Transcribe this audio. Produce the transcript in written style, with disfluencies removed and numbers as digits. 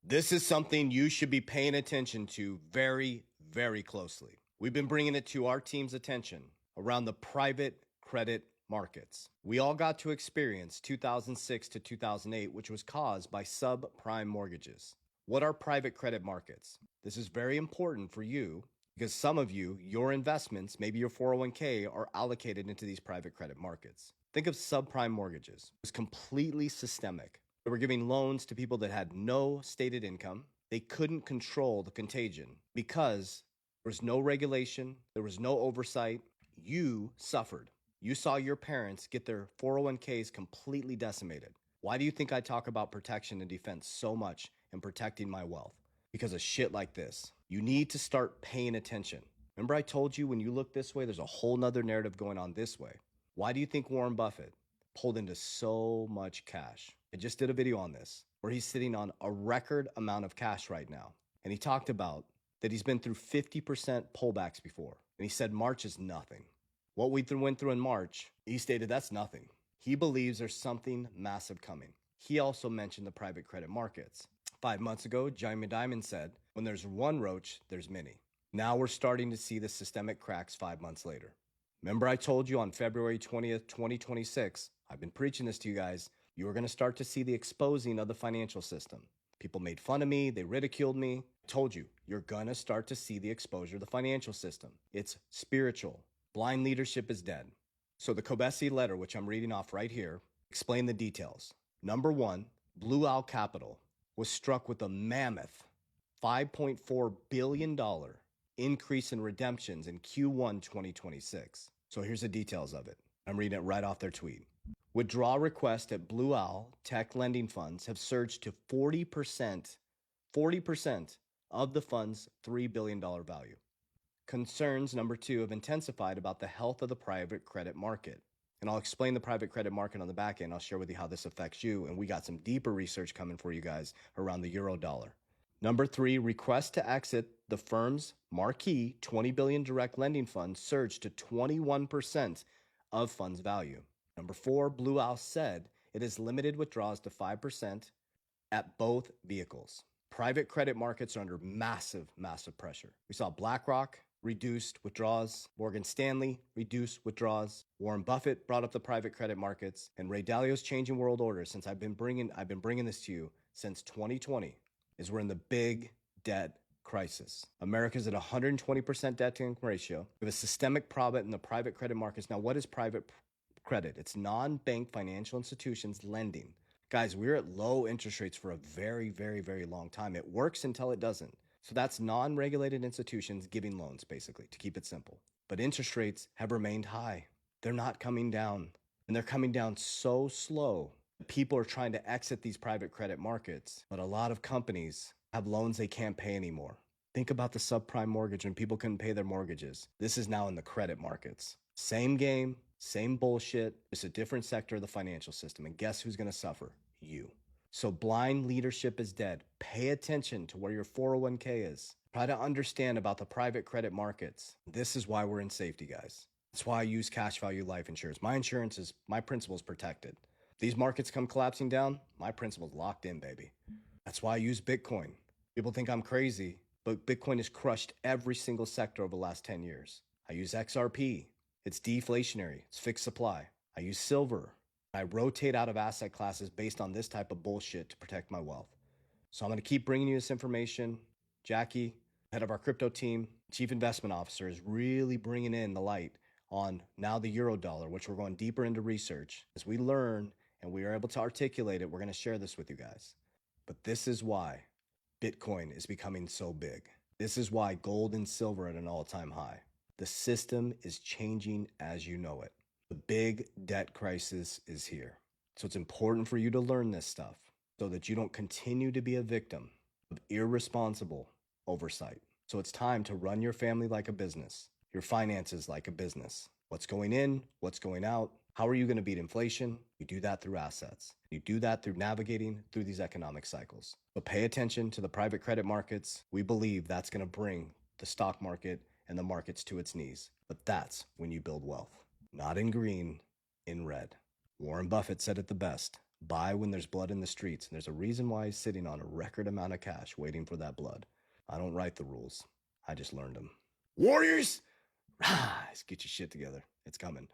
This is something you should be paying attention to very, very closely. We've been bringing it to our team's attention around the private credit markets. We all got to experience 2006 to 2008, which was caused by subprime mortgages. What are private credit markets? This is very important for you because some of you, your investments, maybe your 401k, are allocated into these private credit markets. Think of subprime mortgages. It was completely systemic. They were giving loans to people that had no stated income. They couldn't control the contagion because there was no regulation, there was no oversight. You suffered. You saw your parents get their 401ks completely decimated. Why do you think I talk about protection and defense so much and protecting my wealth? Because of shit like this. You need to start paying attention. Remember I told you when you look this way, there's a whole nother narrative going on this way. Why do you think Warren Buffett pulled into so much cash? I just did a video on this where he's sitting on a record amount of cash right now. And he talked about that he's been through 50% pullbacks before. And he said March is nothing. What we went through in March, he stated that's nothing. He believes there's something massive coming. He also mentioned the private credit markets. 5 months ago, Jamie Dimon said, when there's one roach, there's many. Now we're starting to see the systemic cracks 5 months later. Remember I told you on February 20th, 2026, I've been preaching this to you guys, you are going to start to see the exposing of the financial system. People made fun of me, they ridiculed me. I told you, you're going to start to see the exposure of the financial system. It's spiritual. Blind leadership is dead. So the Kobesi letter, which I'm reading off right here, explain the details. Number one, Blue Owl Capital was struck with a mammoth $5.4 billion increase in redemptions in Q1 2026. So here's the details of it. I'm reading it right off their tweet. Withdrawal requests at Blue Owl tech lending funds have surged to 40% of the fund's $3 billion value. Concerns, number two, have intensified about the health of the private credit market. And I'll explain the private credit market on the back end. I'll share with you how this affects you. And we got some deeper research coming for you guys around the euro dollar. Number three, requests to exit the firm's marquee $20 billion direct lending fund surged to 21% of fund's value. Number four, Blue Owl said it has limited withdrawals to 5% at both vehicles. Private credit markets are under massive, massive pressure. We saw BlackRock reduced withdrawals, Morgan Stanley reduced withdrawals, Warren Buffett brought up the private credit markets, and Ray Dalio's Changing World Order, since I've been bringing this to you since 2020, is we're in the big debt crisis. America's at 120% debt to income ratio. We have a systemic problem in the private credit markets. Now, what is private credit? It's non-bank financial institutions lending. Guys, we're at low interest rates for a very, very, very long time. It works until it doesn't. So that's non-regulated institutions giving loans, basically, to keep it simple. But interest rates have remained high. They're not coming down. And they're coming down so slow. People are trying to exit these private credit markets, but a lot of companies have loans they can't pay anymore. Think about the subprime mortgage when people couldn't pay their mortgages. This is now in the credit markets. Same game, same bullshit, just a different sector of the financial system. And guess who's going to suffer? You. So blind leadership is dead. Pay attention to where your 401k is. Try to understand about the private credit markets. This is why we're in safety, guys. That's why I use cash value life insurance. My principal is protected. These markets come collapsing down, my principal's locked in, baby. That's why I use Bitcoin. People think I'm crazy, but Bitcoin has crushed every single sector over the last 10 years. I use XRP. It's deflationary. It's fixed supply. I use silver. I rotate out of asset classes based on this type of bullshit to protect my wealth. So I'm going to keep bringing you this information. Jackie, head of our crypto team, chief investment officer, is really bringing in the light on now the euro dollar, which we're going deeper into research. As we learn and we are able to articulate it, we're going to share this with you guys. But this is why Bitcoin is becoming so big. This is why gold and silver are at an all-time high. The system is changing as you know it. The big debt crisis is here. So it's important for you to learn this stuff so that you don't continue to be a victim of irresponsible oversight. So it's time to run your family like a business, your finances like a business. What's going in, what's going out, how are you going to beat inflation? You do that through assets. You do that through navigating through these economic cycles. But pay attention to the private credit markets. We believe that's going to bring the stock market and the markets to its knees. But that's when you build wealth. Not in green, in red. Warren Buffett said it the best. Buy when there's blood in the streets, and there's a reason why he's sitting on a record amount of cash waiting for that blood. I don't write the rules. I just learned them. Warriors, rise, get your shit together. It's coming.